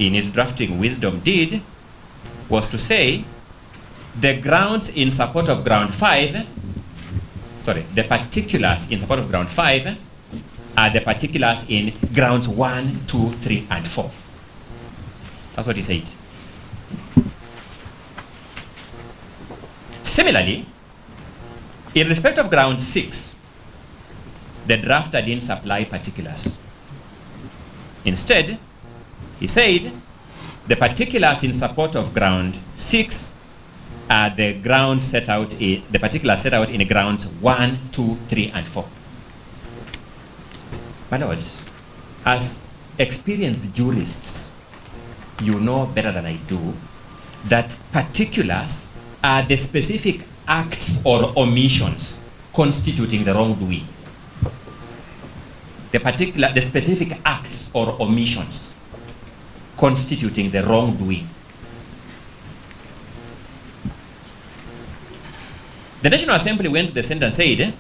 in his drafting wisdom did was to say the grounds in support of ground 5, the particulars in support of ground 5 are the particulars in grounds 1, 2, 3, and 4. That's what he said. Similarly, in respect of ground 6, the drafter didn't supply particulars. Instead, he said the particulars in support of ground 6 are the grounds set out in the particulars set out in grounds 1, 2, 3, and 4. My lords, as experienced jurists, you know better than I do that particulars are the specific acts or omissions constituting the wrongdoing. The specific acts or omissions constituting the wrongdoing. The National Assembly went to the Senate and said,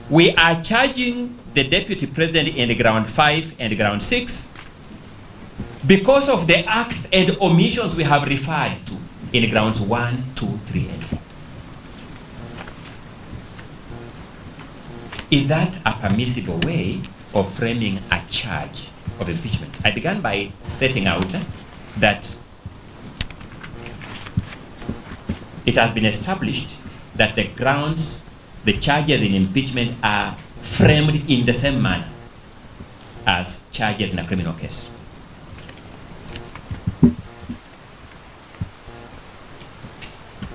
we are charging the Deputy President in the ground 5 and ground 6 because of the acts and omissions we have referred to in grounds 1, 2, 3, and 4. Is that a permissible way of framing a charge of impeachment? I began by setting out that it has been established that the grounds, the charges in impeachment are framed in the same manner as charges in a criminal case.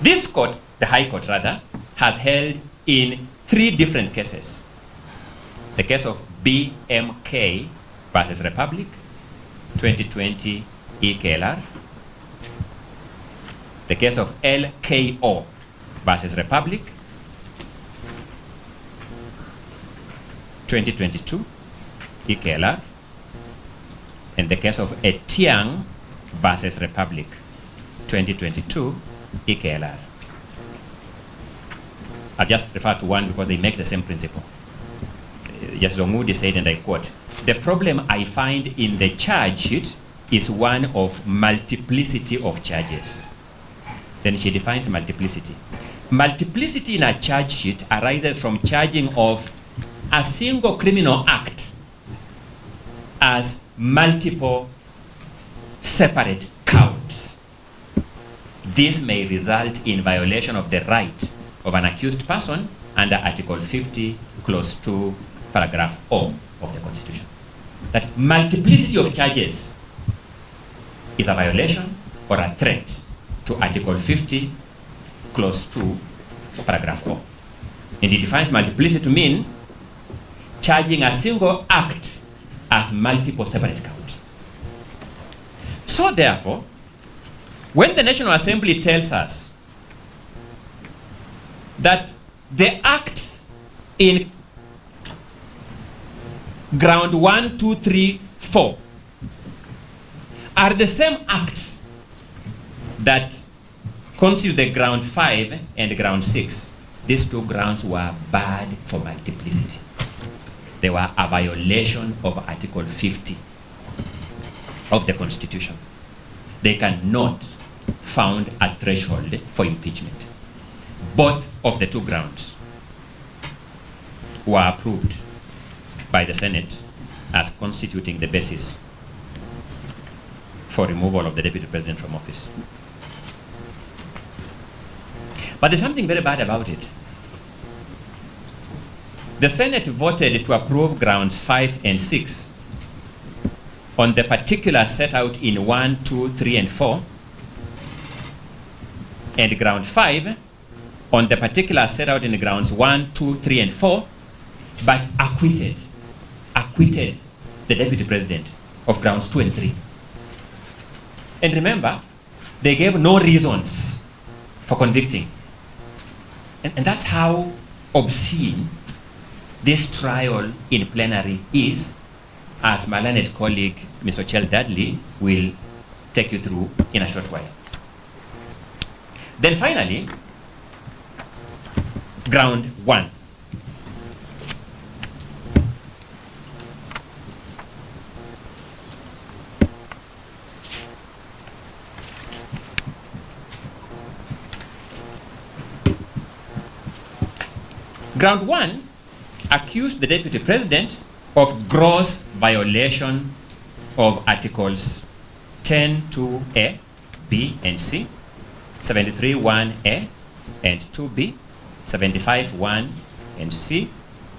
This court, the High Court rather, has held in 3 different cases. The case of BMK versus Republic, 2020 EKLR. The case of LKO versus Republic, 2022 EKLR. And the case of Etiang versus Republic, 2022 EKLR. I'll just refer to one because they make the same principle. Justice Ongudi said, and I quote, "The problem I find in the charge sheet is one of multiplicity of charges." Then she defines multiplicity. Multiplicity in a charge sheet arises from charging of a single criminal act as multiple separate counts. This may result in violation of the right of an accused person under Article 50, Clause 2, Paragraph O of the Constitution. That multiplicity of charges is a violation or a threat to Article 50, Clause 2, Paragraph O. And it defines multiplicity to mean charging a single act as multiple separate counts. So therefore, when the National Assembly tells us that the acts in ground 1, 2, 3, 4 are the same acts that constitute the ground 5 and ground 6, these 2 grounds were bad for multiplicity. They were a violation of Article 50 of the Constitution. They cannot found a threshold for impeachment. Both of the 2 grounds were approved by the Senate as constituting the basis for removal of the Deputy President from office. But there's something very bad about it. The Senate voted to approve grounds 5 and 6 on the particulars set out in 1, 2, 3, and 4, and ground 5 on the particulars set out in the grounds 1, 2, 3, and 4, but acquitted the Deputy President of grounds 2 and 3. And remember, they gave no reasons for convicting. And that's how obscene this trial in plenary is, as my learned colleague, Mr. Chell Dudley, will take you through in a short while. Then finally, ground 1. Ground 1 accused the Deputy President of gross violation of Articles 10.2a, b, and c, 73.1a and 2b, 75.1 and c,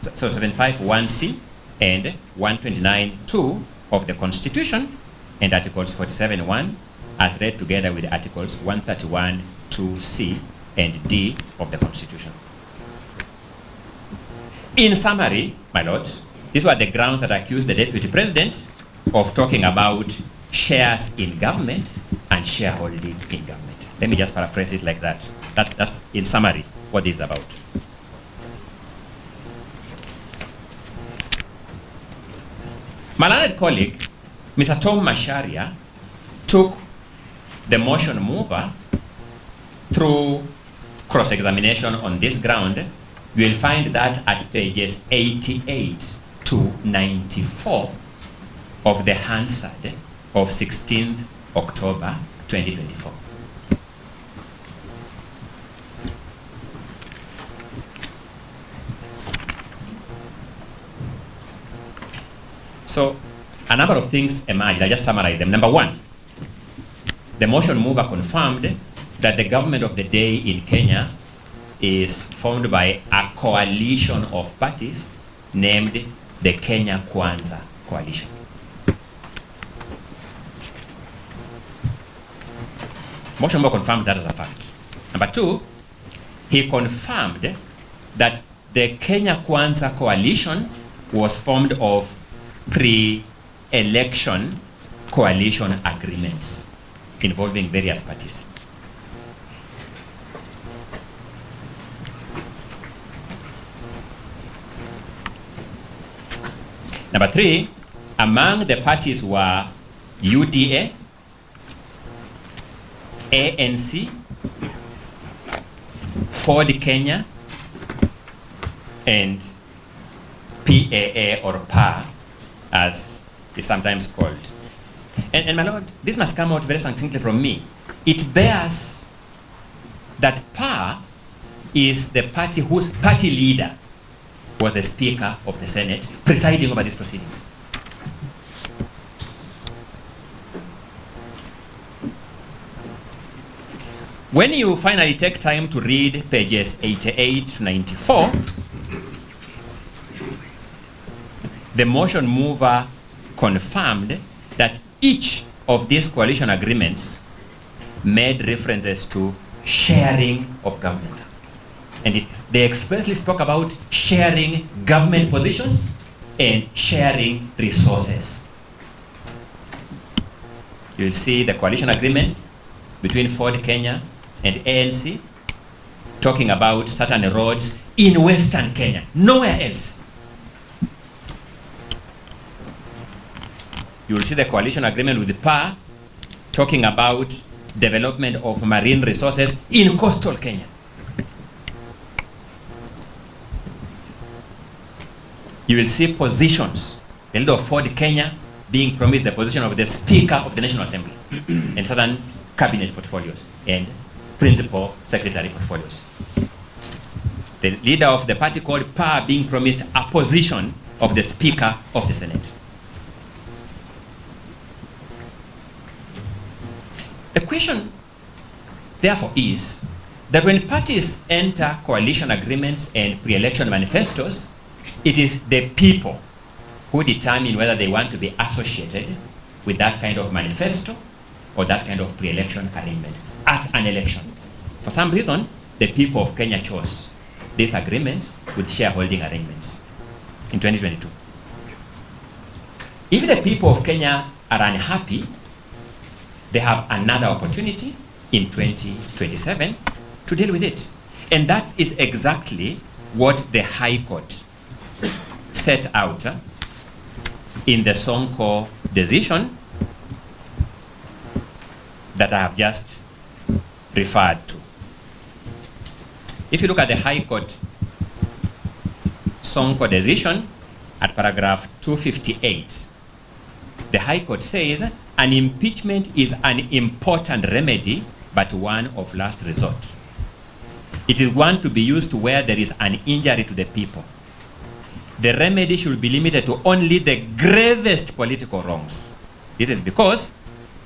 so 75.1c, and 129.2 of the Constitution, and Articles 47.1 as read together with Articles 131.2c and d of the Constitution. In summary, my lords, these were the grounds that accused the Deputy President of talking about shares in government and shareholding in government. Let me just paraphrase it like that. That's in summary what this is about. My learned colleague, Mr. Tom Masharia, took the motion mover through cross-examination on this ground. You will find that at pages 88 to 94 of the Hansard of 16th October 2024. So a number of things emerged. I just summarize them. Number one, the motion mover confirmed that the government of the day in Kenya is formed by a coalition of parties named the Kenya Kwanza Coalition. Motion mover confirmed that as a fact. Number two, he confirmed that the Kenya Kwanza Coalition was formed of pre-election coalition agreements involving various parties. Number three, among the parties were UDA, ANC, Ford Kenya, and PAA or PA, as is sometimes called. And my lord, this must come out very succinctly from me. It bears that PA is the party whose party leader was the Speaker of the Senate presiding over these proceedings. When you finally take time to read pages 88 to 94, the motion mover confirmed that each of these coalition agreements made references to sharing of government. And they expressly spoke about sharing government positions and sharing resources. You'll see the coalition agreement between Ford Kenya and ANC talking about certain roads in Western Kenya, nowhere else. You will see the coalition agreement with the PA talking about development of marine resources in coastal Kenya. You will see positions, the leader of Ford Kenya being promised the position of the Speaker of the National Assembly and certain cabinet portfolios and principal secretary portfolios. The leader of the party called PA being promised a position of the Speaker of the Senate. The question, therefore, is that when parties enter coalition agreements and pre-election manifestos, it is the people who determine whether they want to be associated with that kind of manifesto or that kind of pre-election arrangement at an election. For some reason, the people of Kenya chose this agreement with shareholding arrangements in 2022. If the people of Kenya are unhappy, they have another opportunity in 2027 to deal with it. And that is exactly what the High Court set out in the Sonko decision that I have just referred to. If you look at the High Court Sonko decision at paragraph 258, the High Court says an impeachment is an important remedy but one of last resort. It is one to be used where there is an injury to the people. The remedy should be limited to only the gravest political wrongs. This is because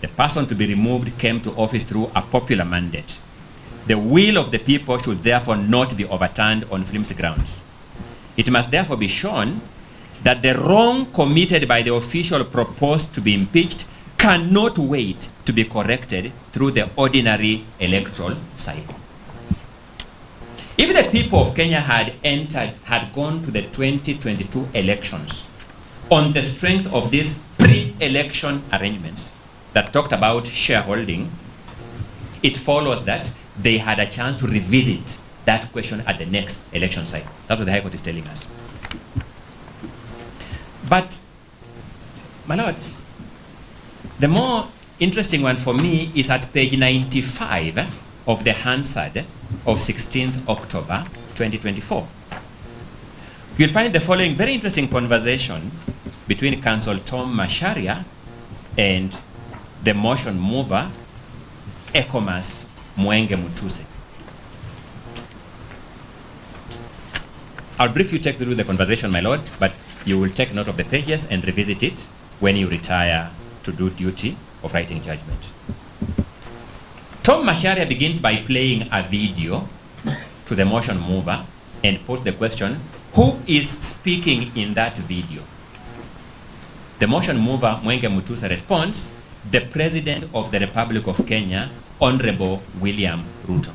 the person to be removed came to office through a popular mandate. The will of the people should therefore not be overturned on flimsy grounds. It must therefore be shown that the wrong committed by the official proposed to be impeached cannot wait to be corrected through the ordinary electoral cycle. If the people of Kenya had gone to the 2022 elections on the strength of these pre-election arrangements that talked about shareholding, it follows that they had a chance to revisit that question at the next election cycle. That's what the High Court is telling us. But, my lords, the more interesting one for me is at page 95 of the Hansard of 16th October 2024. You'll find the following very interesting conversation between Counsel Tom Macharia and the motion mover, Ecomas Mwenge Mutuse. I'll briefly take through the conversation, my lord, but you will take note of the pages and revisit it when you retire to do duty of writing judgment. Tom Macharia begins by playing a video to the motion mover and posed the question, who is speaking in that video? The motion mover, Mwenge Mutuse, responds, the President of the Republic of Kenya, Honorable William Ruto.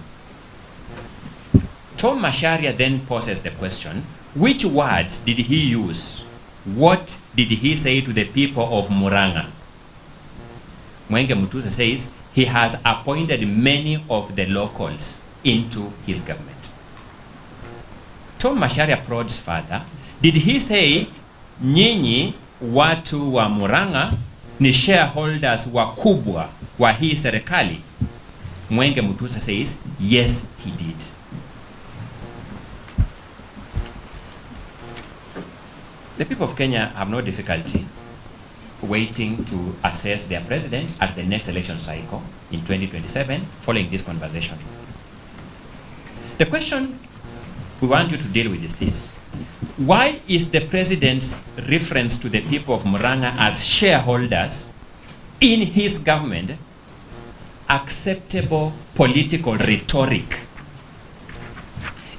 Tom Macharia then poses the question, which words did he use? What did he say to the people of Murang'a? Mwenge Mutuse says he has appointed many of the locals into his government. Tom Macharia prods further, did he say, nyinyi watu wa Murang'a ni shareholders wakubwa wa hii serikali? Mwenge Mutuse says, yes, he did. The people of Kenya have no difficulty waiting to assess their president at the next election cycle in 2027 following this conversation. The question we want you to deal with is this. Why is the president's reference to the people of Murang'a as shareholders in his government acceptable political rhetoric?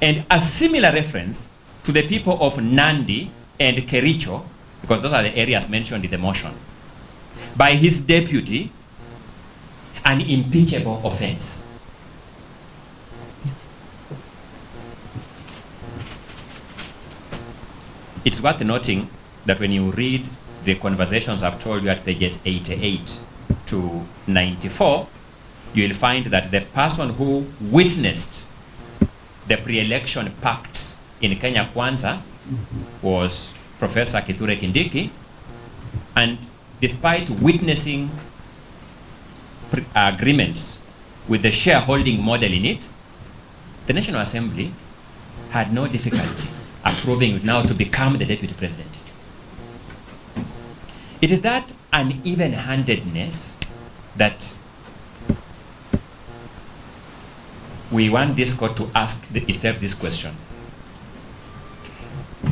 And a similar reference to the people of Nandi and Kericho, because those are the areas mentioned in the motion, by his deputy, an impeachable offense. It's worth noting that when you read the conversations I've told you at pages 88 to 94, you'll find that the person who witnessed the pre-election pacts in Kenya Kwanza was Professor Kithure Kindiki, and despite witnessing agreements with the shareholding model in it, the National Assembly had no difficulty approving it now to become the deputy president. It is that uneven-handedness that we want this court to ask itself this question.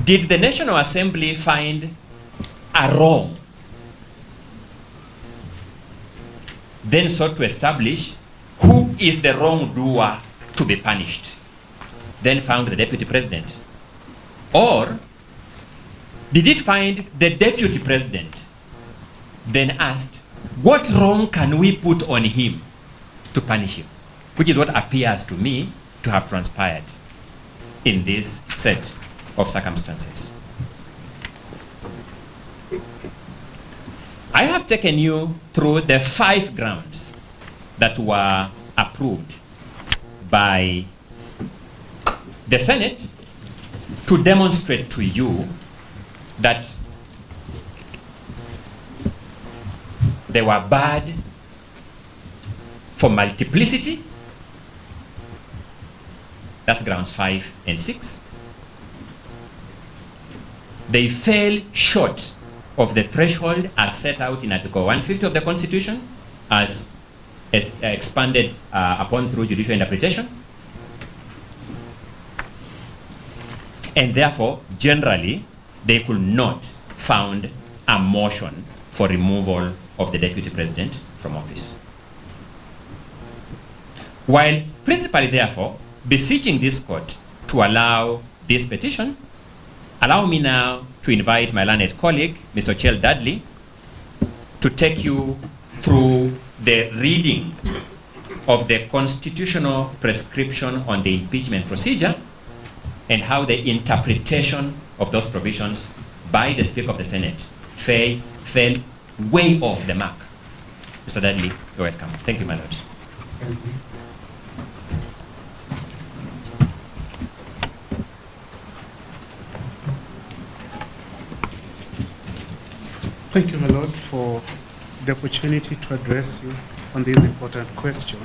Did the National Assembly find a wrong, then sought to establish who is the wrongdoer to be punished, then found the deputy president? Or did it find the deputy president, then asked, what wrong can we put on him to punish him? Which is what appears to me to have transpired in this set of circumstances. I have taken you through the 5 grounds that were approved by the Senate to demonstrate to you that they were bad for multiplicity. That's grounds 5 and 6. They fell short of the threshold as set out in Article 150 of the Constitution, as expanded upon through judicial interpretation. And therefore, generally, they could not found a motion for removal of the deputy president from office. While principally, therefore, beseeching this court to allow this petition, allow me now to invite my learned colleague, Mr. Chell Dudley, to take you through the reading of the constitutional prescription on the impeachment procedure and how the interpretation of those provisions by the Speaker of the Senate fell way off the mark. Mr. Dudley, you're welcome. Thank you, my lord. Thank you. Thank you, my lord, for the opportunity to address you on this important question.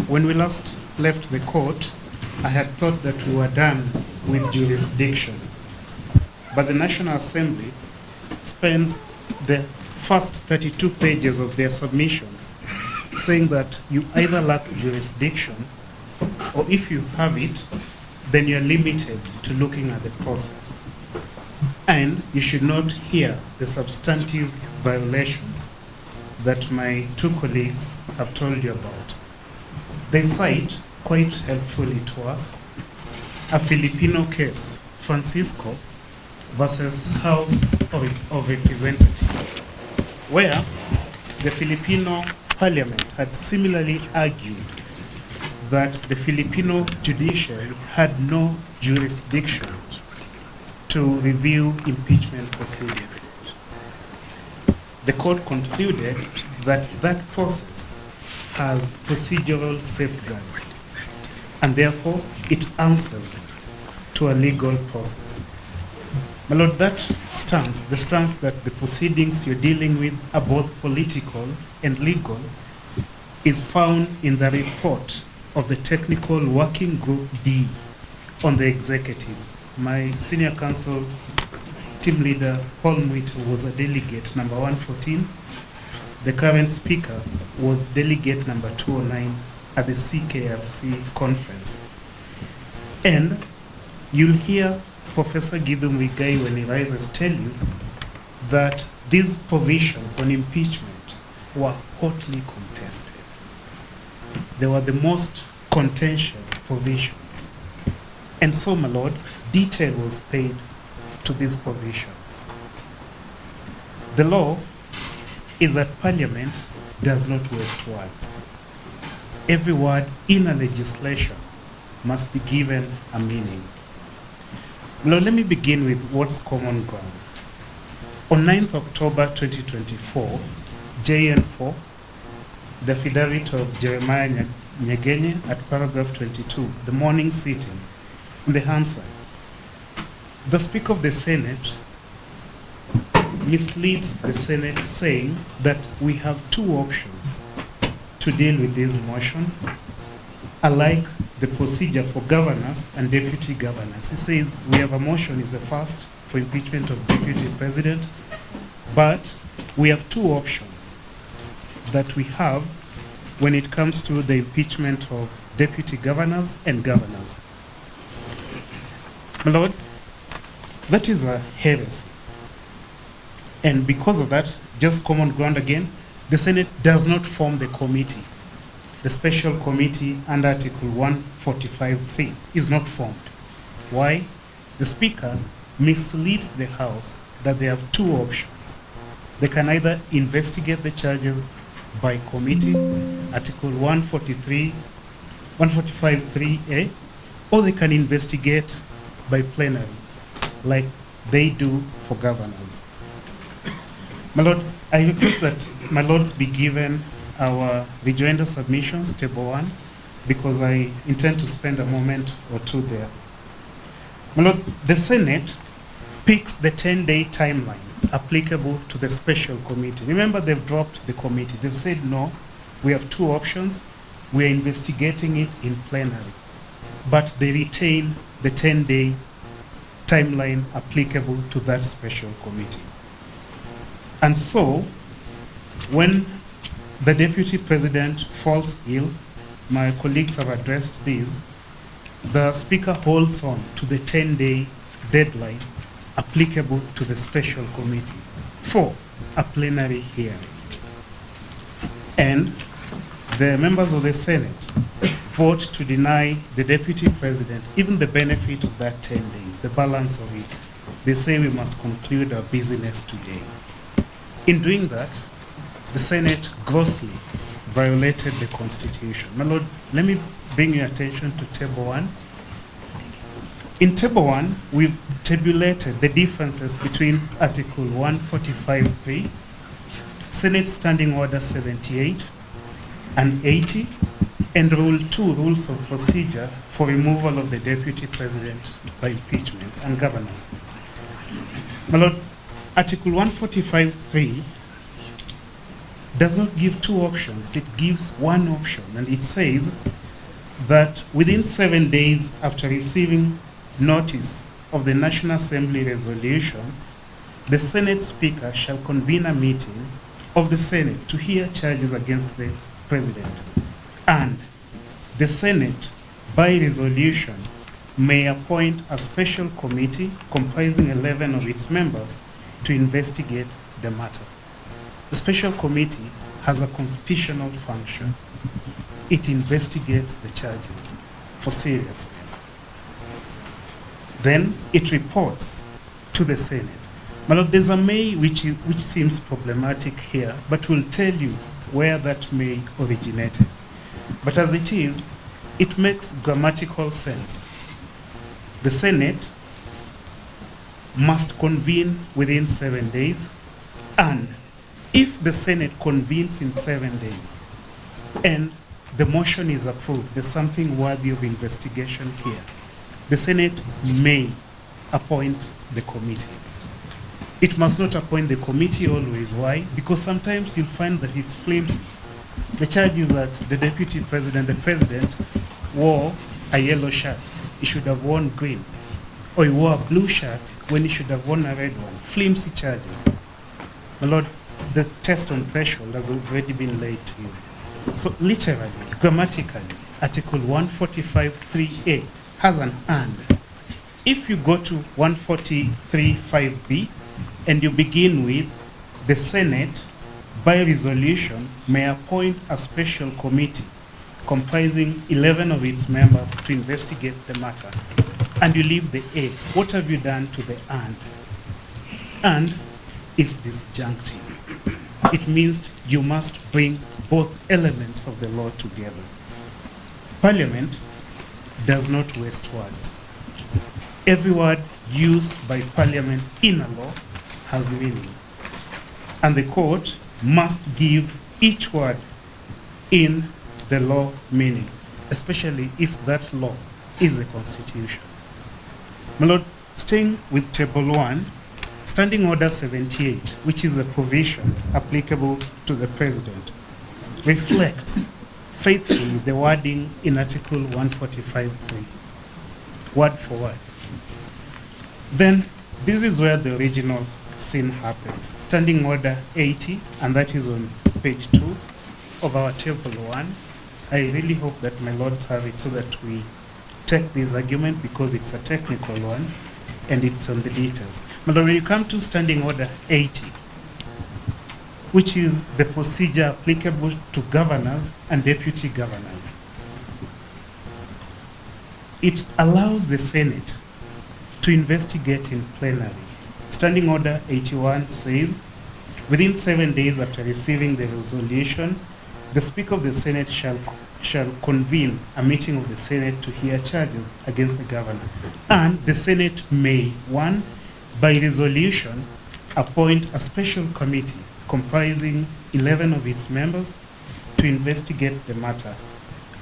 When we last left the court, I had thought that we were done with jurisdiction, but the National Assembly spends the first 32 pages of their submissions saying that you either lack jurisdiction, or if you have it, then you're limited to looking at the process. And you should not hear the substantive violations that my two colleagues have told you about. They cite, quite helpfully to us, a Filipino case, Francisco versus House of Representatives, where the Filipino Parliament had similarly argued that the Filipino judiciary had no jurisdiction to review impeachment proceedings. The court concluded that that process has procedural safeguards, and therefore it answers to a legal process. My lord, that stance, the stance that the proceedings you're dealing with are both political and legal, is found in the report of the Technical Working Group D on the executive. My senior counsel, team leader, Paul Mwito, was a delegate number 114. The current speaker was delegate number 209 at the CKRC conference. And you'll hear Professor Githu Muigai, when he rises, tell you that these provisions on impeachment were hotly contested. They were the most contentious provisions. And so, my lord, detail was paid to these provisions. The law is that Parliament does not waste words. Every word in a legislation must be given a meaning. Now, let me begin with what's common ground. On 9th October 2024, JN4, the affidavit of Jeremiah Nyegenye at paragraph 22, the morning sitting, in the Hansard, the Speaker of the Senate misleads the Senate, saying that we have two options to deal with this motion, alike the procedure for governors and deputy governors. He says we have a motion is the first for impeachment of deputy president, but we have two options that we have when it comes to the impeachment of deputy governors and governors. My lord, that is a heresy. And because of that, just common ground again, the Senate does not form the committee. The special committee under Article 145(3) is not formed. Why? The Speaker misleads the House that they have two options. They can either investigate the charges by committee, Article 145(3)(a), or they can investigate by plenary, like they do for governors. My lord, I request that my lords be given our rejoinder submissions, table 1, because I intend to spend a moment or two there. My lord, the Senate picks the 10-day timeline applicable to the special committee. Remember, they've dropped the committee. They've said, no, we have two options. We are investigating it in plenary. But they retain the 10-day timeline applicable to that special committee. And so, when the deputy president falls ill, my colleagues have addressed this, the Speaker holds on to the 10-day deadline applicable to the special committee for a plenary hearing. And the members of the Senate vote to deny the Deputy President even the benefit of that 10 days, the balance of it. They say we must conclude our business today. In doing that, the Senate grossly violated the Constitution. My Lord, let me bring your attention to Table 1. In Table 1, we've tabulated the differences between Article 145.3, Senate Standing Order 78 and 80, and Rule 2, Rules of Procedure for removal of the Deputy President by impeachments and governors. My Lord, Article 145.3 does not give two options. It gives one option, and it says that within 7 days after receiving notice of the National Assembly resolution, the Senate Speaker shall convene a meeting of the Senate to hear charges against the President. And the Senate, by resolution, may appoint a special committee comprising 11 of its members to investigate the matter. The special committee has a constitutional function. It investigates the charges for seriousness. Then it reports to the Senate. My Lord, there's a may which seems problematic here, but we'll tell you where that may originated. But as it is, it makes grammatical sense. The Senate must convene within 7 days, and if the Senate convenes in 7 days and the motion is approved, there's something worthy of investigation here, the Senate may appoint the committee. It must not appoint the committee always. Why? Because sometimes you'll find that it's flimsy. The charge is that the Deputy President, the President, wore a yellow shirt. He should have worn green. Or he wore a blue shirt when he should have worn a red one. Flimsy charges. My Lord, the test on threshold has already been laid to you. So literally, grammatically, Article 145.3a has an and. If you go to 143.5b and you begin with the Senate, by resolution, may appoint a special committee comprising 11 of its members to investigate the matter, and you leave the A, what have you done to the and? And is disjunctive. It means you must bring both elements of the law together. Parliament does not waste words. Every word used by Parliament in a law has meaning, and the court must give each word in the law meaning, especially if that law is a constitution. My Lord, staying with Table 1, Standing Order 78, which is a provision applicable to the President, reflects faithfully the wording in Article 145.3, word for word. Then, this is where the original sin happens. Standing Order 80, and that is on page 2 of our Table 1. I really hope that my lords have it so that we take this argument, because it's a technical one and it's on the details. But when you come to Standing Order 80, which is the procedure applicable to governors and deputy governors, it allows the Senate to investigate in plenary. Standing Order 81 says, within 7 days after receiving the resolution, the Speaker of the Senate shall convene a meeting of the Senate to hear charges against the governor. And the Senate may, 1, by resolution, appoint a special committee comprising 11 of its members to investigate the matter,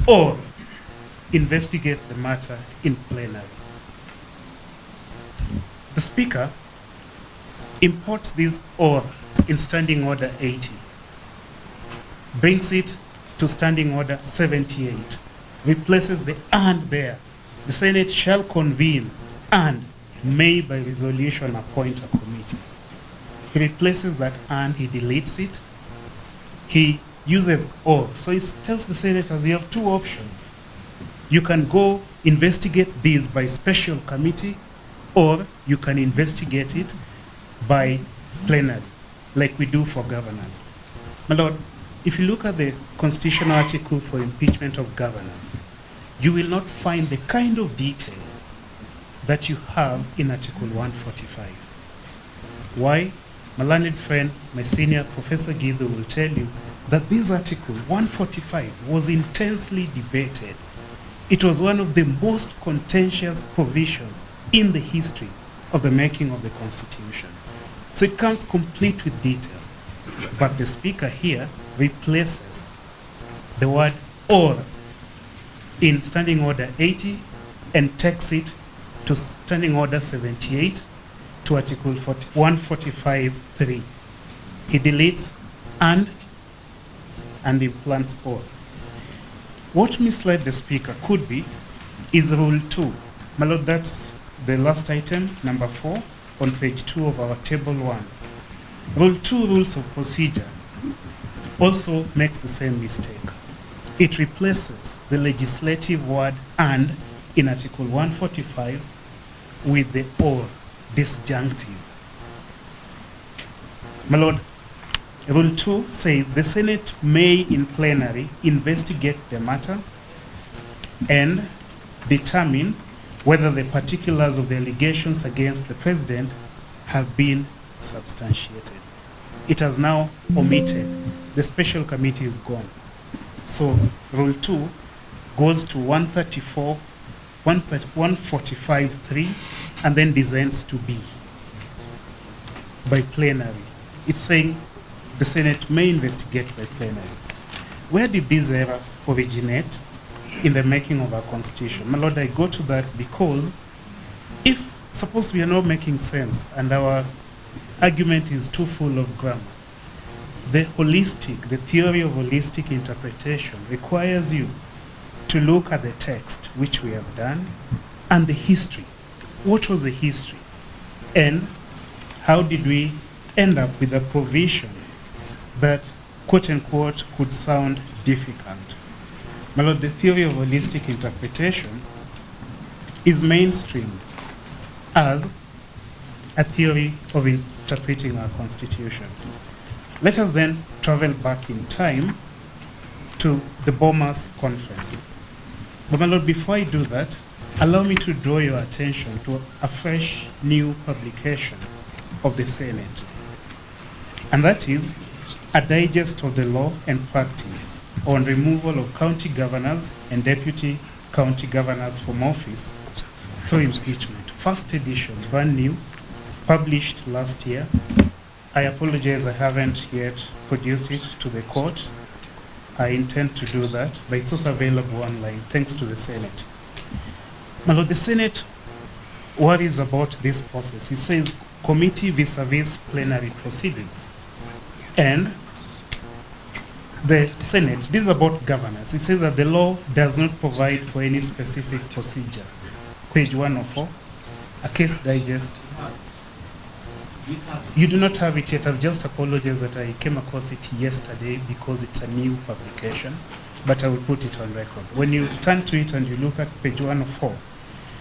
or investigate the matter in plenary. The Speaker imports this or in Standing Order 80, brings it to Standing Order 78, replaces the and there. The Senate shall convene and may by resolution appoint a committee. He replaces that and, he deletes it. He uses or. So he tells the senators, you have two options. You can go investigate this by special committee, or you can investigate it by plenary, like we do for governors. My Lord, if you look at the constitutional article for impeachment of governors, you will not find the kind of detail that you have in Article 145. Why? My learned friend, my senior Professor Guido, will tell you that this Article 145 was intensely debated. It was one of the most contentious provisions in the history of the making of the Constitution. So it comes complete with detail. But the Speaker here replaces the word "or" in Standing Order 80 and takes it to Standing Order 78 to Article 145.3. He deletes and implants "or." What misled the Speaker could be is Rule 2. My Lord, that's the last item, number 4, on page 2 of our Table 1. Rule 2, Rules of Procedure, also makes the same mistake. It replaces the legislative word "and" in Article 145 with the "or," disjunctive. My Lord, Rule 2 says the Senate may in plenary investigate the matter and determine whether the particulars of the allegations against the President have been substantiated. It has now omitted. The special committee is gone. So Rule 2 goes to 145.3 and then descends to B by plenary. It's saying the Senate may investigate by plenary. Where did this error originate in the making of our Constitution? My Lord, I go to that because if, suppose we are not making sense and our argument is too full of grammar, the theory of holistic interpretation requires you to look at the text, which we have done, and the history. What was the history? And how did we end up with a provision that, quote unquote, could sound difficult? My Lord, the theory of holistic interpretation is mainstreamed as a theory of interpreting our Constitution. Let us then travel back in time to the Bomas Conference. But my Lord, before I do that, allow me to draw your attention to a fresh new publication of the Senate. And that is a digest of the law and practice on removal of county governors and deputy county governors from office through impeachment. First edition, brand new, published last year. I apologize, I haven't yet produced it to the court. I intend to do that, but it's also available online, thanks to the Senate. My Lord, the Senate worries about this process. It says committee vis-a-vis plenary proceedings. And the Senate, this is about governance. It says that the law does not provide for any specific procedure. Page 104, a case digest. You do not have it yet. I've just apologized that I came across it yesterday because it's a new publication, but I will put it on record. When you turn to it and you look at page 104,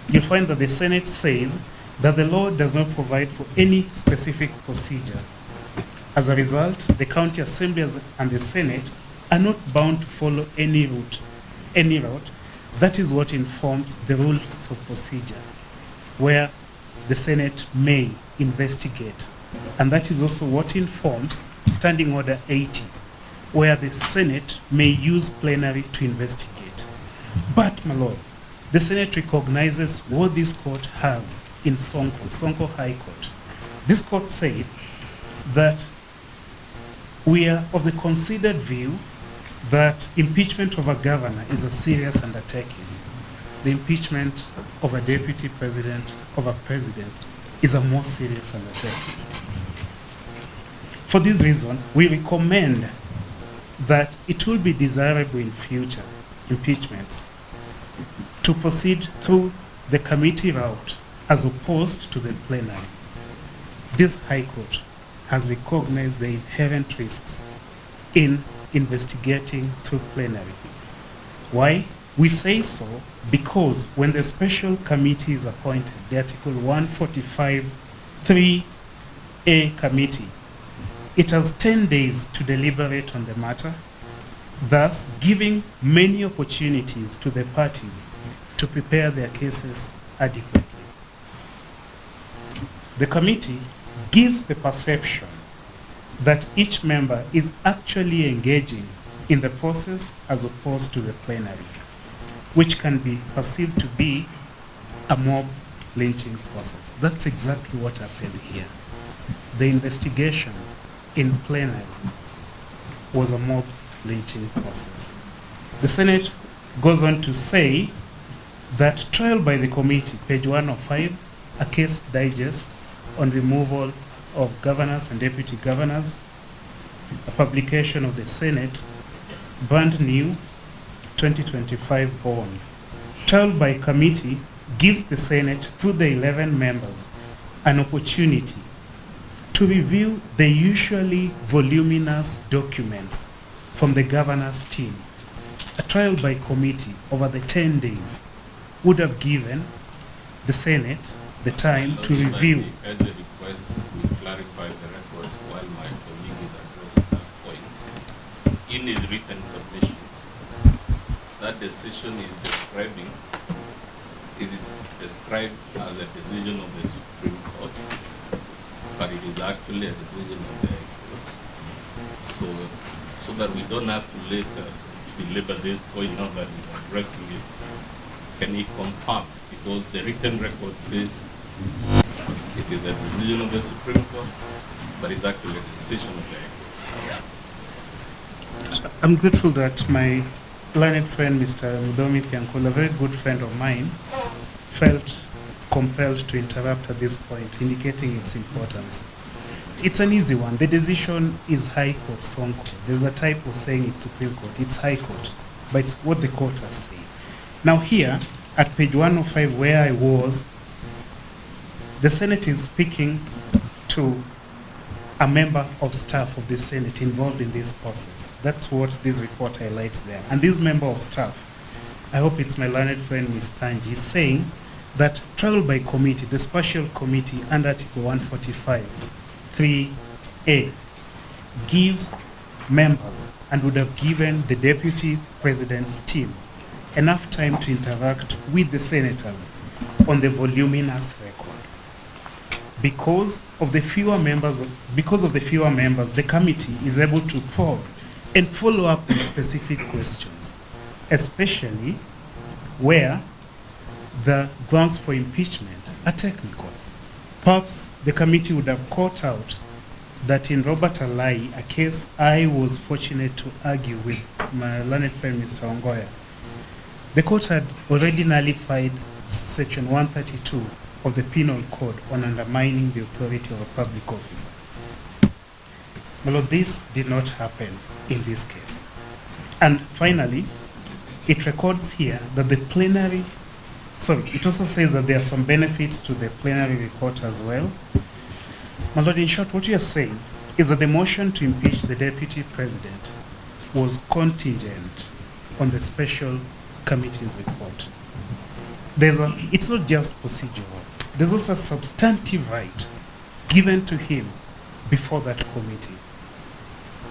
you'll find that the Senate says that the law does not provide for any specific procedure. As a result, the county assemblies and the Senate are not bound to follow any route. That is what informs the rules of procedure, where the Senate may investigate. And that is also what informs Standing Order 80, where the Senate may use plenary to investigate. But, my Lord, the Senate recognizes what this court has in Sonko High Court. This court said that we are of the considered view that impeachment of a governor is a serious undertaking. The impeachment of a deputy president, of a president, is a more serious undertaking. For this reason, we recommend that it will be desirable in future impeachments to proceed through the committee route as opposed to the plenary. This High Court has recognized the inherent risks in investigating through plenary. Why? We say so because when the special committee is appointed, the Article 145(3)(a) committee, it has 10 days to deliberate on the matter, thus giving many opportunities to the parties to prepare their cases adequately. The committee gives the perception that each member is actually engaging in the process as opposed to the plenary, which can be perceived to be a mob lynching process. That's exactly what happened here. The investigation in plenary was a mob lynching process. The Senate goes on to say that trial by the committee, page 105, a case digest on removal of governors and deputy governors, a publication of the Senate, brand new 2025 bond. Trial by committee gives the Senate, through the 11 members, an opportunity to review the usually voluminous documents from the governor's team. A trial by committee over the 10 days would have given the Senate the time to review. As a request, we clarify the record while my colleague is addressing that point. In his written submissions, that decision is describing, it is described as a decision of the Supreme Court, but it is actually a decision of the High Court. So that we don't have to later belabor this point now that we're addressing it. Can he confirm? Because the written record says it is a decision of the Supreme Court, but it's actually a decision of the High Court. I'm grateful that my learned friend, Mr. Mudomi Thiankula, a very good friend of mine, felt compelled to interrupt at this point, indicating its importance. It's an easy one. The decision is High Court, Sonko. There's a typo saying it's Supreme Court. It's High Court, but it's what the court has said. Now here, at page 105, where I was, the Senate is speaking to a member of staff of the Senate involved in this process. That's what this report highlights there. And this member of staff, I hope it's my learned friend, Ms. Tanji, is saying that trial by committee, the special committee under Article 145(3)(a), gives members and would have given the deputy president's team enough time to interact with the senators on the voluminous record. Because of the fewer members, the committee is able to probe and follow up with specific questions, especially where the grounds for impeachment are technical. Perhaps the committee would have caught out that in Robert Alai, a case I was fortunate to argue with my learned friend Mr. Ongoya, the court had already nullified section 132 of the Penal Code on undermining the authority of a public officer. Well, this did not happen in this case. And finally, it records here that the plenary, it also says that there are some benefits to the plenary report as well. My Lord, in short, what we are saying is that the motion to impeach the deputy president was contingent on the special committee's report. It's not just procedural. There's also a substantive right given to him before that committee.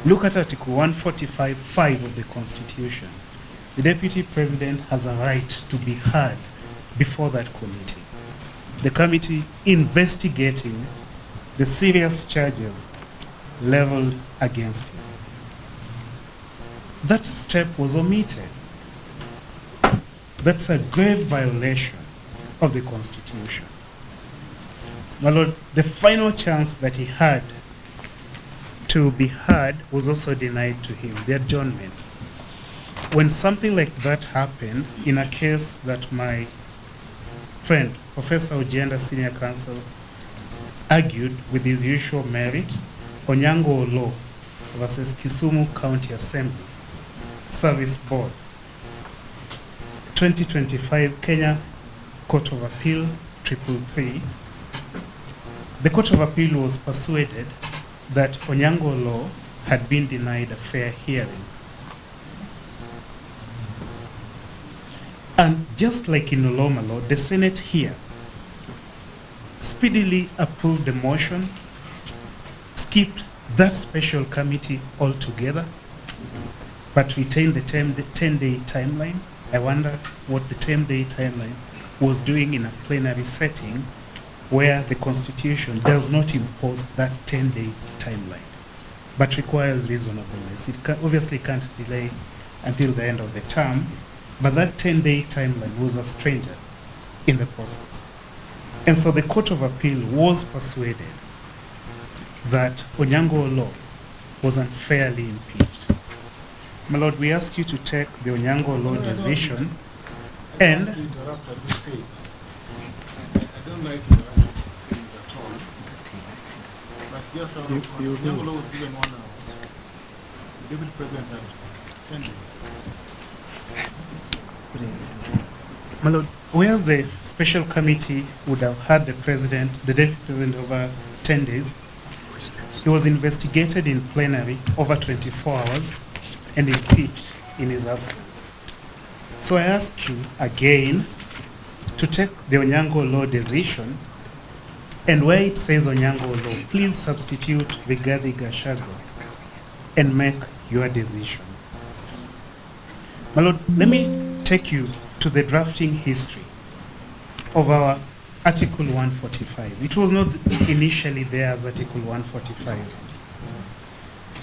Look at Article 145(5) of the Constitution. The deputy president has a right to be heard before that committee. The committee investigating the serious charges leveled against him. That step was omitted. That's a grave violation of the Constitution. My Lord, the final chance that he had to be heard was also denied to him, the adjournment. When something like that happened in a case that my friend, Professor Ojenda, Senior Counsel, argued with his usual merit, Onyango Law versus Kisumu County Assembly, Service Board, 2025 Kenya Court of Appeal 333, the Court of Appeal was persuaded that Onyango Law had been denied a fair hearing. And just like in Oloma law, the Senate here speedily approved the motion, skipped that special committee altogether, but retained the 10-day timeline. I wonder what the 10-day timeline was doing in a plenary setting where the Constitution does not impose that 10-day timeline, but requires reasonableness. It obviously can't delay until the end of the term, but that 10-day timeline was a stranger in the process. And so the Court of Appeal was persuaded that Onyango law was unfairly impeached. My Lord, we ask you to take the Onyango law decision and... I don't like to interrupt at this stage. I don't like interrupting things at all. But just out of Onyango law was given 1 hour. The Deputy President had 10 days. My Lord, whereas the special committee would have had the Deputy President over 10 days, he was investigated in plenary over 24 hours and impeached in his absence. So I ask you again to take the Onyango law decision, and where it says Onyango law, please substitute Rigathi Gachagua and make your decision. My Lord, let me take you to the drafting history of our Article 145. It was not initially there as Article 145.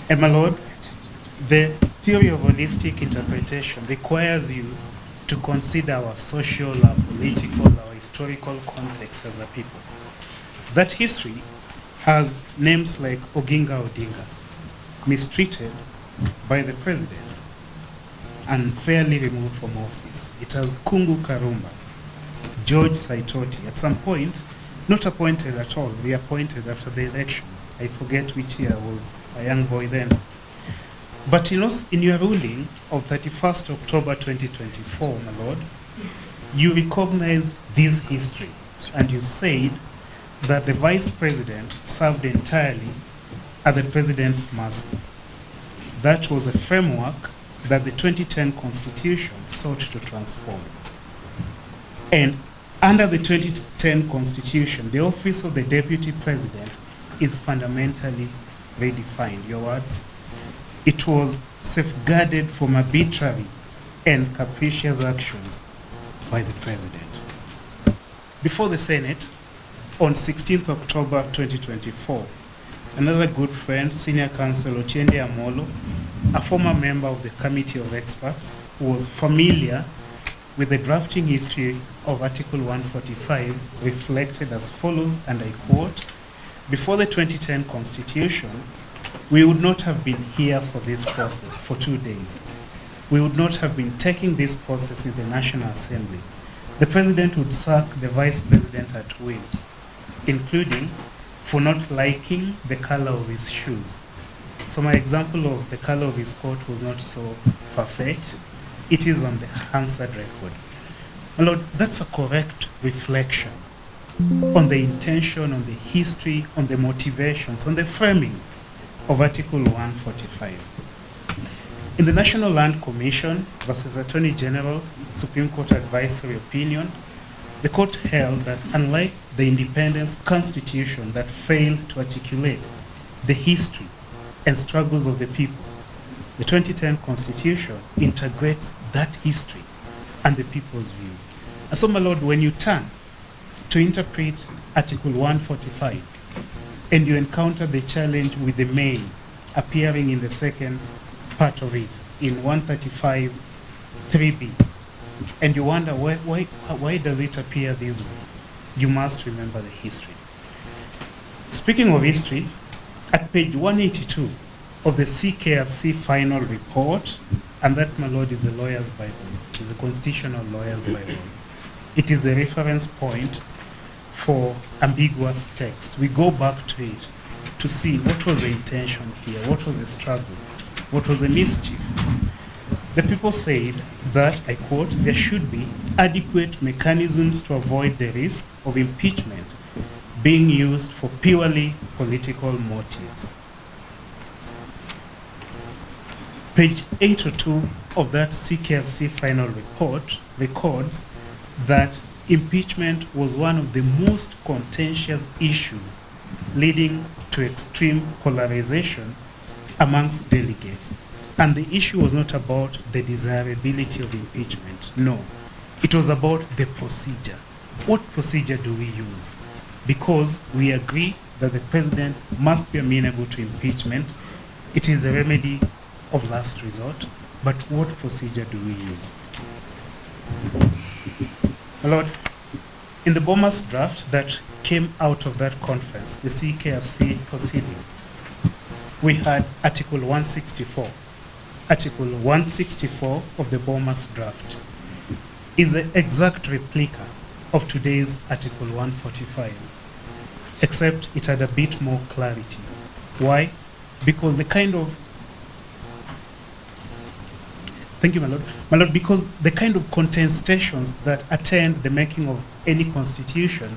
And my Lord, the theory of holistic interpretation requires you to consider our social, our political, our historical context as a people. That history has names like Oginga Odinga, mistreated by the president, unfairly removed from office. It has Kungu Karumba, George Saitoti, at some point, not appointed at all, reappointed after the elections. I forget which year, I was a young boy then. But in your ruling of 31st October 2024, my Lord, you recognize this history, and you said that the Vice President served entirely at the President's mercy. That was a framework that the 2010 Constitution sought to transform. And under the 2010 Constitution, the office of the Deputy President is fundamentally redefined. Your words? It was safeguarded from arbitrary and capricious actions by the President. Before the Senate, on 16th October 2024, another good friend, Senior Counsel Ochiende Amolo, a former member of the Committee of Experts, who was familiar with the drafting history of Article 145, reflected as follows, and I quote, "Before the 2010 Constitution, we would not have been here for this process for 2 days. We would not have been taking this process in the National Assembly. The President would sack the Vice President at whims, including for not liking the color of his shoes." So my example of the color of his coat was not so far-fetched. It is on the Hansard record. My Lord, that's a correct reflection on the intention, on the history, on the motivations, on the framing of Article 145. In the National Land Commission versus Attorney General Supreme Court advisory opinion, the court held that unlike the independence constitution that failed to articulate the history and struggles of the people, the 2010 Constitution integrates that history and the people's view. And so, my Lord, when you turn to interpret Article 145 and you encounter the challenge with the may appearing in the second part of it, in 135 3B, and you wonder why does it appear this way, you must remember the history. Speaking of history, at page 182 of the CKRC final report, and that, my Lord, is the lawyer's Bible, it is the constitutional lawyer's Bible. It is the reference point for ambiguous text. We go back to it to see what was the intention here, what was the struggle, what was the mischief. The people said that, I quote, "there should be adequate mechanisms to avoid the risk of impeachment being used for purely political motives." Page 802 of that CKFC final report records that impeachment was one of the most contentious issues leading to extreme polarization amongst delegates. And the issue was not about the desirability of impeachment, no. It was about the procedure. What procedure do we use? Because we agree that the president must be amenable to impeachment. It is a remedy of last resort, but what procedure do we use? My Lord, in the Bomas draft that came out of that conference, the CKFC proceeding, we had Article 164. Article 164 of the Bomas draft is the exact replica of today's Article 145, except it had a bit more clarity. Why? Because the kind of Thank you, my Lord. My Lord, because the kind of contestations that attend the making of any constitution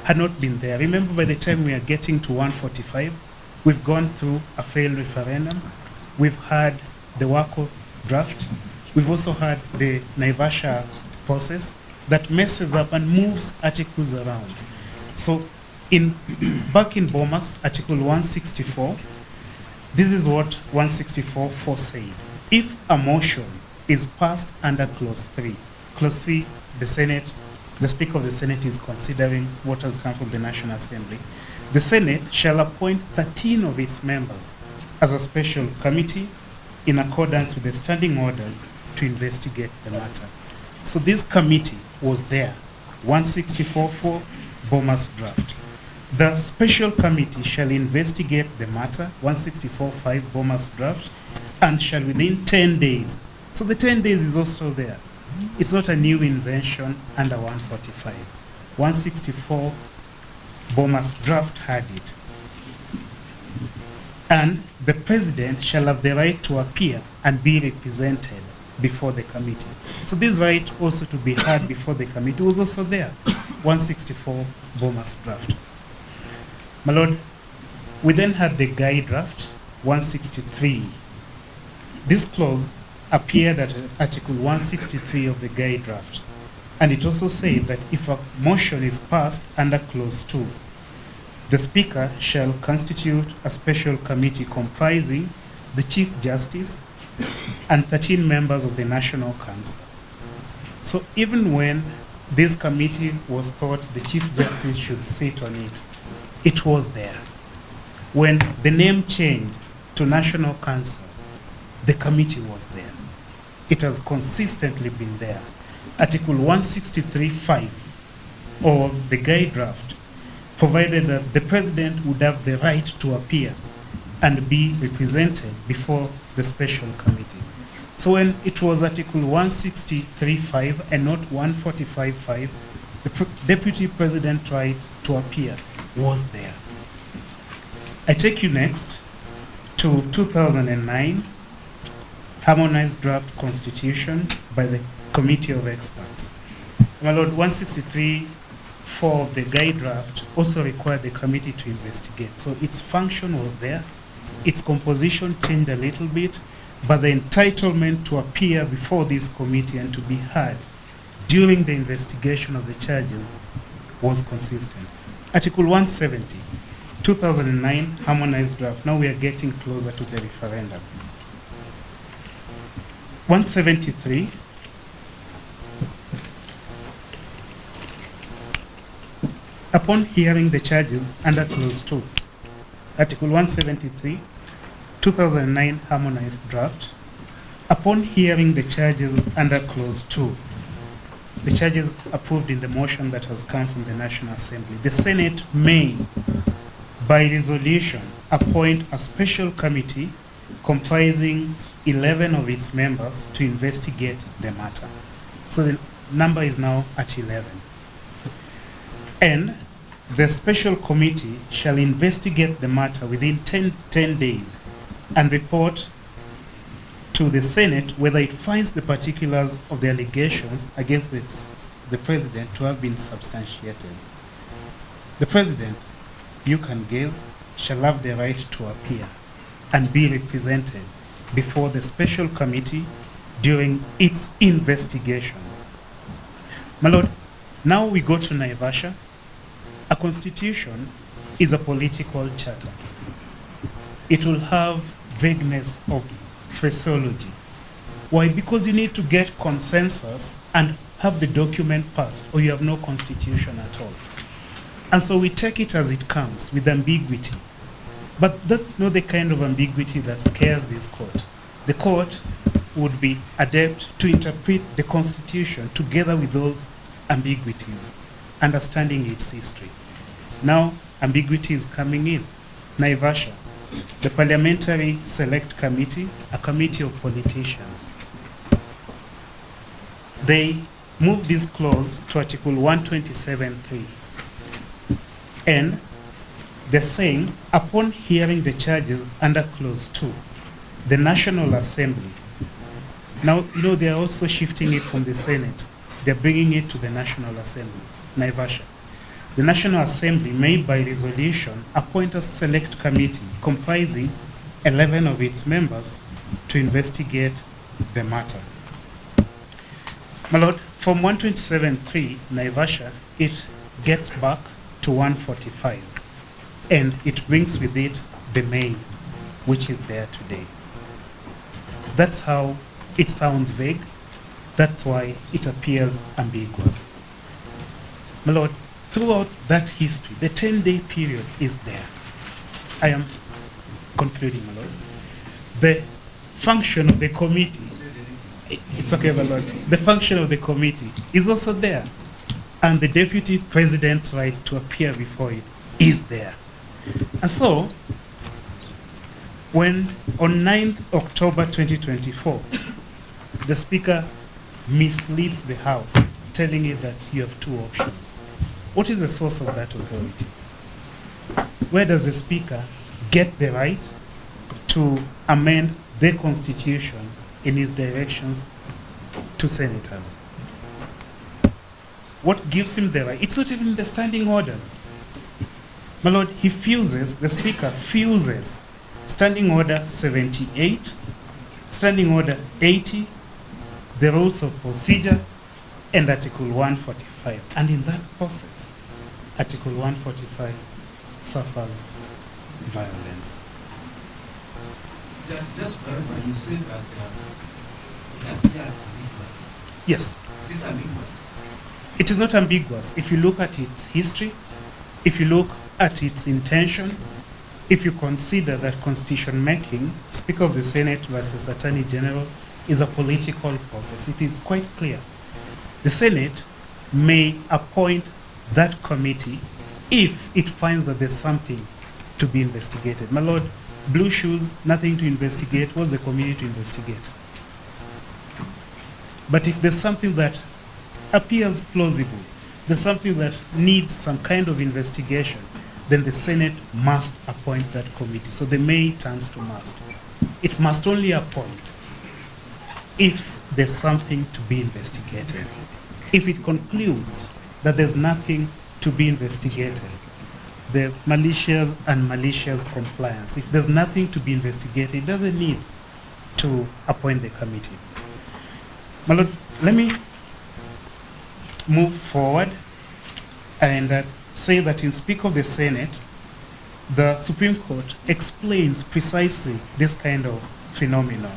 had not been there. Remember, by the time we are getting to 145, we've gone through a failed referendum. We've had the WACO draft. We've also had the Naivasha process that messes up and moves articles around. So back in Bomas, Article 164, this is what 164.4 said. If a motion is passed under Clause 3, Clause 3, the Speaker of the Senate is considering what has come from the National Assembly. The Senate shall appoint 13 of its members as a special committee in accordance with the standing orders to investigate the matter. So this committee was there, 164.4 Bomas draft. The special committee shall investigate the matter, 164.5 Bomas draft, and shall within 10 days. So the 10 days is also there. It's not a new invention under 145. 164 Bomas draft had it. And the president shall have the right to appear and be represented before the committee. So this right also to be heard before the committee was also there, 164 Bomas draft. My Lord, we then had the Guy draft, 163. This clause appeared at Article 163 of the Guy draft. And it also said that if a motion is passed under Clause 2, the Speaker shall constitute a special committee comprising the Chief Justice and 13 members of the National Council. So even when this committee was thought the Chief Justice should sit on it, it was there. When the name changed to National Council, the committee was there. It has consistently been there. Article 163.5 of the Guy draft provided that the president would have the right to appear and be represented before the special committee. So when it was Article 163.5 and not 145.5, the deputy president's right to appear was there. I take you next to 2009 Harmonized Draft Constitution by the Committee of Experts. My Lord, 163.4 of the Guy draft also required the committee to investigate. So its function was there. Its composition changed a little bit, but the entitlement to appear before this committee and to be heard during the investigation of the charges was consistent. Article 170, 2009 Harmonized Draft. Now we are getting closer to the referendum. 173, upon hearing the charges under Clause 2, Article 173, 2009 Harmonized Draft, upon hearing the charges under Clause 2, the charges approved in the motion that has come from the National Assembly, the Senate may, by resolution, appoint a special committee comprising 11 of its members to investigate the matter. So the number is now at 11. And the special committee shall investigate the matter within 10 days and report to the Senate whether it finds the particulars of the allegations against the president to have been substantiated. The president, you can guess, shall have the right to appear and be represented before the special committee during its investigations. My Lord, now we go to Naivasha. A constitution is a political charter. It will have vagueness of phraseology. Why? Because you need to get consensus and have the document passed, or you have no constitution at all. And so we take it as it comes, with ambiguity. But that's not the kind of ambiguity that scares this court. The court would be adept to interpret the Constitution together with those ambiguities, understanding its history. Now, ambiguity is coming in. Naivasha, the Parliamentary Select Committee, a committee of politicians. They moved this clause to Article 127.3. And they're saying, upon hearing the charges under Clause 2, the National Assembly. Now, they are also shifting it from the Senate. They're bringing it to the National Assembly, Naivasha. The National Assembly may, by resolution, appoint a select committee comprising 11 of its members to investigate the matter. My Lord, from 127.3, Naivasha, it gets back to 145, and it brings with it the main, which is there today. That's how it sounds vague. That's why it appears ambiguous. My Lord, throughout that history, the 10-day period is there. I am concluding, my Lord. The function of the committee, it's okay, my Lord. The function of the committee is also there. And the deputy president's right to appear before it is there. And so, when on 9th October 2024, the Speaker misleads the House, telling it that you have two options. What is the source of that authority? Where does the Speaker get the right to amend the Constitution in his directions to senators? What gives him the right? It's not even the standing orders. My Lord, he fuses, the Speaker fuses Standing Order 78, Standing Order 80, the Rules of Procedure, and Article 145. And in that process, Article 145 suffers violence. Just to clarify, you said that it appears ambiguous. Yes. It is ambiguous. It is not ambiguous. If you look at its history, if you look at its intention, if you consider that constitution making, Speaker of the Senate versus Attorney General, is a political process, it is quite clear. The Senate may appoint that committee if it finds that there's something to be investigated. My Lord, blue shoes, nothing to investigate. What's the committee to investigate? But if there's something that appears plausible, there's something that needs some kind of investigation, then the Senate must appoint that committee. So the may turns to must. It must only appoint if there's something to be investigated. If it concludes that there's nothing to be investigated, the malicious and malicious compliance, if there's nothing to be investigated, it doesn't need to appoint the committee. My Lord, let me move forward and say that in Speaker of the Senate, the Supreme Court explains precisely this kind of phenomenon,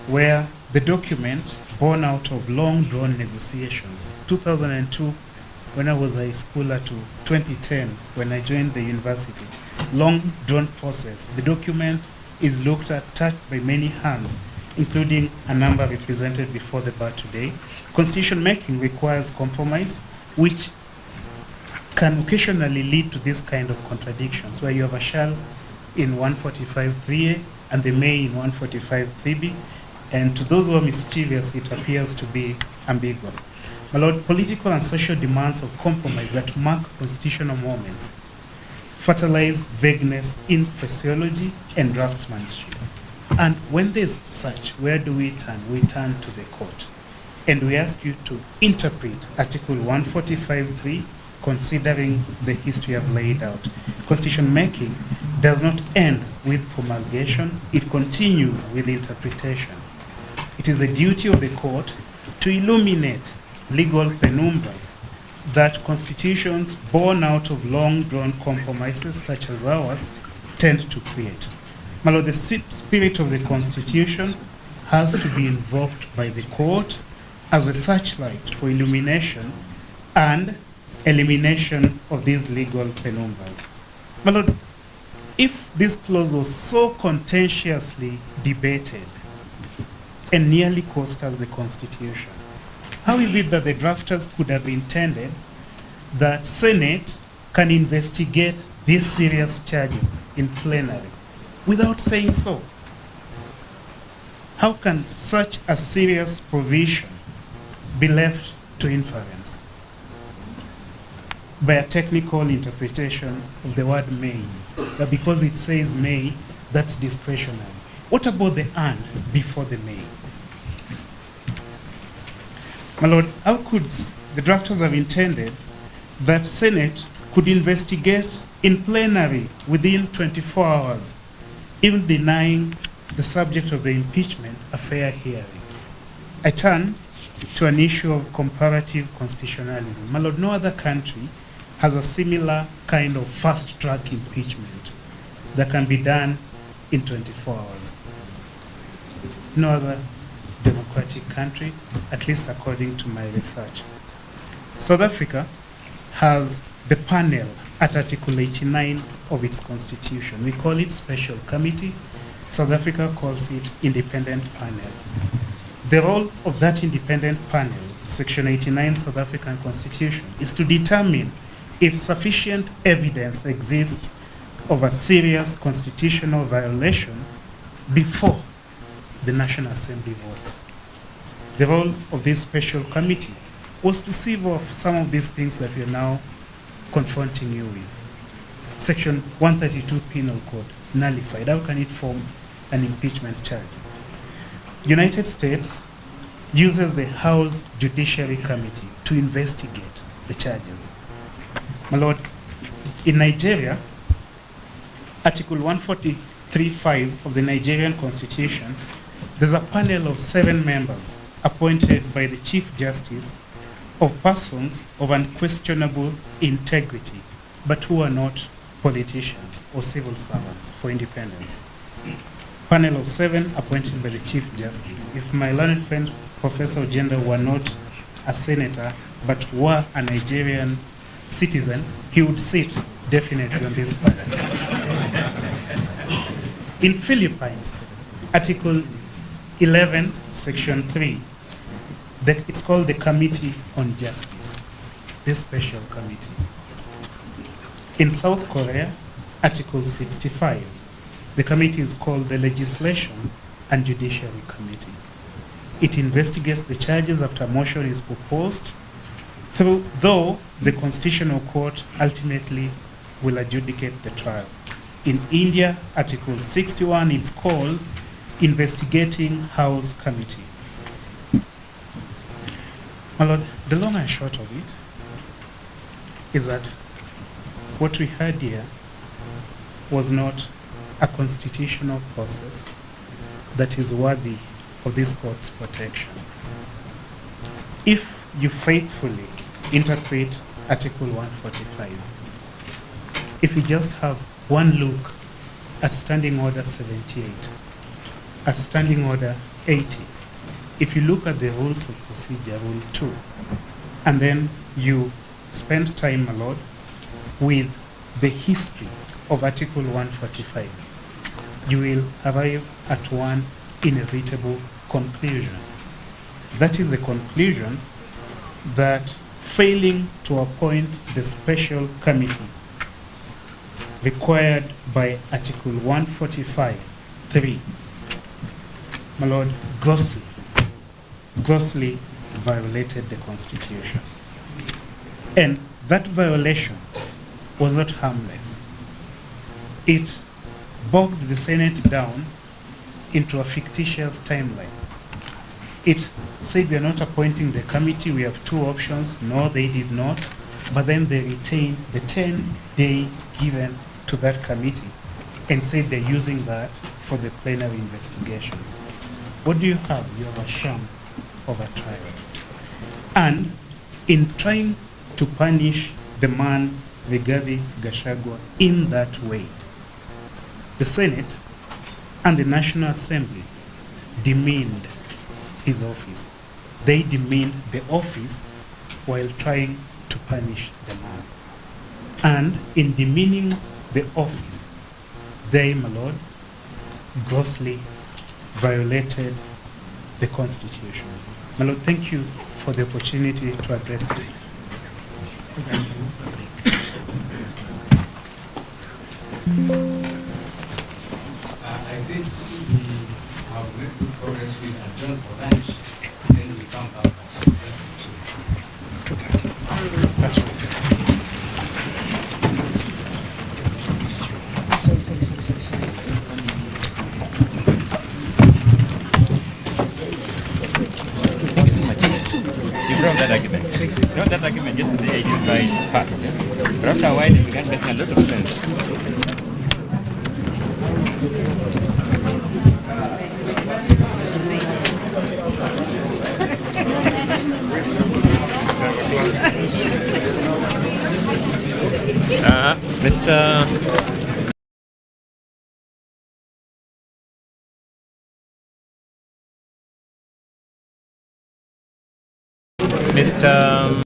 where the document born out of long-drawn negotiations, 2002, when I was a schooler, to 2010, when I joined the university, long-drawn process. The document is looked at, touched by many hands, including a number represented before the bar today. Constitution making requires compromise, which can occasionally lead to this kind of contradictions, where you have a shall in 145.3a and the may in 145.3b, and to those who are mischievous, it appears to be ambiguous. My Lord, political and social demands of compromise that mark constitutional moments fertilize vagueness in phraseology and draftsmanship. And when there's such, where do we turn? We turn to the court. And we ask you to interpret Article 145.3, considering the history I've laid out. Constitution making does not end with promulgation, it continues with interpretation. It is the duty of the court to illuminate legal penumbras that constitutions born out of long-drawn compromises such as ours tend to create. My Lord, the spirit of the Constitution has to be invoked by the court as a searchlight for illumination and elimination of these legal penumbras. My Lord, if this clause was so contentiously debated and nearly cost us the Constitution, how is it that the drafters could have intended that Senate can investigate these serious charges in plenary without saying so? How can such a serious provision be left to inference by a technical interpretation of the word may, that because it says may, that's discretionary? What about the and before the may? My Lord, how could the drafters have intended that Senate could investigate in plenary within 24 hours, even denying the subject of the impeachment a fair hearing? I turn to an issue of comparative constitutionalism. My Lord, no other country has a similar kind of fast-track impeachment that can be done in 24 hours. No other democratic country, at least according to my research. South Africa has the panel at Article 89 of its constitution. We call it special committee. South Africa calls it independent panel. The role of that independent panel, Section 89 South African Constitution, is to determine if sufficient evidence exists of a serious constitutional violation before the National Assembly votes. The role of this special committee was to sieve off some of these things that we are now confronting you with. Section 132 Penal Code, nullified. How can it form an impeachment charge? United States uses the House Judiciary Committee to investigate the charges. My Lord, in Nigeria, Article 143.5 of the Nigerian Constitution, there's a panel of 7 members appointed by the Chief Justice of persons of unquestionable integrity, but who are not politicians or civil servants for independence. Panel of 7 appointed by the Chief Justice. If my learned friend, Professor Ogenda, were not a senator, but were a Nigerian citizen, he would sit definitely on this panel. In Philippines, Article 11, Section 3, that it's called the Committee on Justice, this special committee. In South Korea, Article 65, the committee is called the Legislation and Judiciary Committee. It investigates the charges after a motion is proposed, though the Constitutional Court ultimately will adjudicate the trial. In India, Article 61, it's called Investigating House Committee. My Lord, the long and short of it is that what we had here was not a constitutional process that is worthy of this court's protection. If you faithfully interpret Article 145, if you just have one look at Standing Order 78, at Standing Order 80, if you look at the rules of procedure, Rule 2, and then you spend time, my Lord, with the history of Article 145, you will arrive at one inevitable conclusion. That is the conclusion that failing to appoint the special committee required by Article 145(3), my Lord, grossly violated the Constitution. And that violation was not harmless. It bogged the Senate down into a fictitious timeline. It said we are not appointing the committee, we have 2 options. No, they did not. But then they retained the 10-day given to that committee and said they're using that for the plenary investigations. What do you have? You have a sham of a trial. And in trying to punish the man Rigathi Gachagua in that way, the Senate and the National Assembly demeaned his office. They demeaned the office while trying to punish the man. And in demeaning the office, they, my lord, grossly violated the Constitution. My lord, thank you for the opportunity to address you. I think we have made good progress. We adjourn for lunch, then we come back. That's right. Thank you so much. You brought that argument. You know that argument yesterday I did very fast. Yeah? But after a while it began making a lot of sense. Mr.